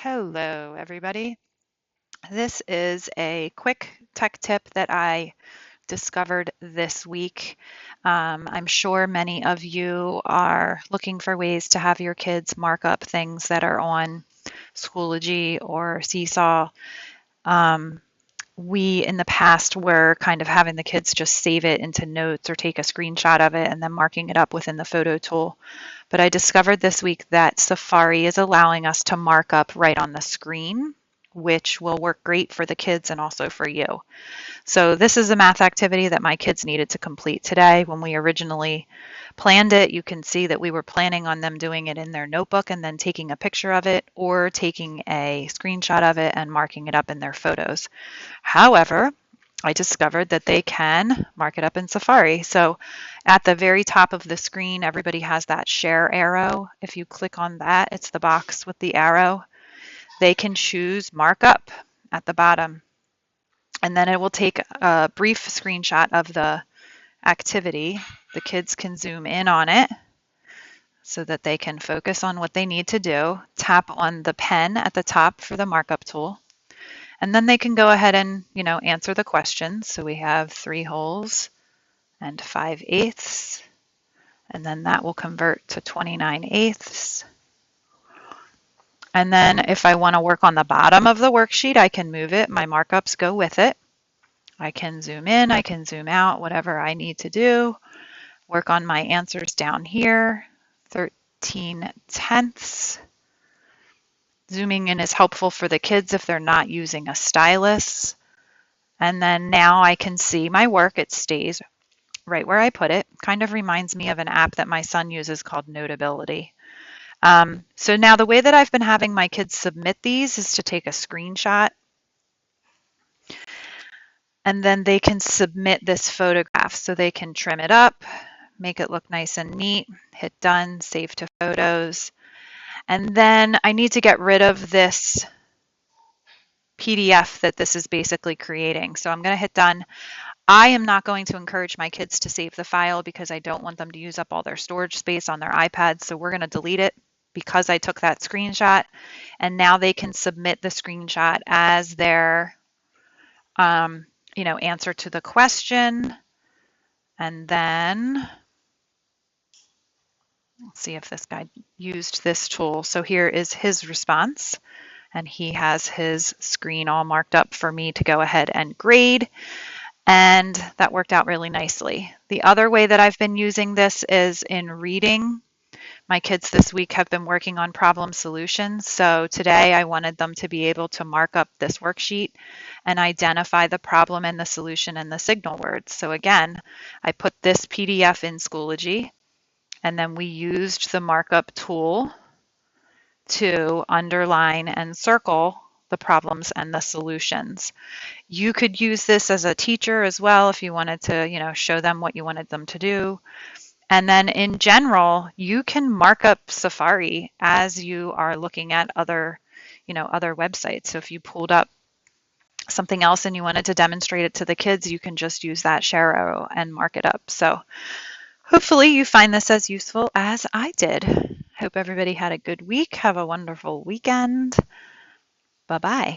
Hello, everybody. This is a quick tech tip that I discovered this week. I'm sure many of you are looking for ways to have your kids mark up things that are on Schoology or Seesaw. Um, we in the past were kind of having the kids just save it into notes or take a screenshot of it and then marking it up within the photo tool. But I discovered this week that Safari is allowing us to mark up right on the screen, which will work great for the kids and also for you. So this is a math activity that my kids needed to complete today. When we originally planned it, you can see that we were planning on them doing it in their notebook and then taking a picture of it or taking a screenshot of it and marking it up in their photos. However, I discovered that they can mark it up in Safari. So at the very top of the screen, everybody has that share arrow. If you click on that, it's the box with the arrow. They can choose markup at the bottom. And then it will take a brief screenshot of the activity. The kids can zoom in on it so that they can focus on what they need to do. Tap on the pen at the top for the markup tool. And then they can go ahead and, answer the questions. So we have 3 wholes and 5/8, and then that will convert to 29/8. And then if I want to work on the bottom of the worksheet, I can move it. My markups go with it. I can zoom in, I can zoom out, whatever I need to do. Work on my answers down here, 13/10. Zooming in is helpful for the kids if they're not using a stylus. And then now I can see my work. It stays right where I put it. Kind of reminds me of an app that my son uses called Notability. So now the way that I've been having my kids submit these is to take a screenshot and then they can submit this photograph. So they can trim it up, make it look nice and neat, hit done, save to photos. And then I need to get rid of this PDF that this is basically creating. So I'm going to hit done. I am not going to encourage my kids to save the file because I don't want them to use up all their storage space on their iPad. So we're going to delete it because I took that screenshot. And now they can submit the screenshot as their answer to the question. And then let's see if this guy used this tool. So here is his response. And he has his screen all marked up for me to go ahead and grade. And that worked out really nicely. The other way that I've been using this is in reading. My kids this week have been working on problem solutions. So today I wanted them to be able to mark up this worksheet and identify the problem and the solution and the signal words. So again, I put this PDF in Schoology, and then we used the markup tool to underline and circle the problems and the solutions. You could use this as a teacher as well if you wanted to, show them what you wanted them to do. And then in general, you can mark up Safari as you are looking at other websites. So if you pulled up something else and you wanted to demonstrate it to the kids, you can just use that share arrow and mark it up. So hopefully you find this as useful as I did. Hope everybody had a good week. Have a wonderful weekend. Bye-bye.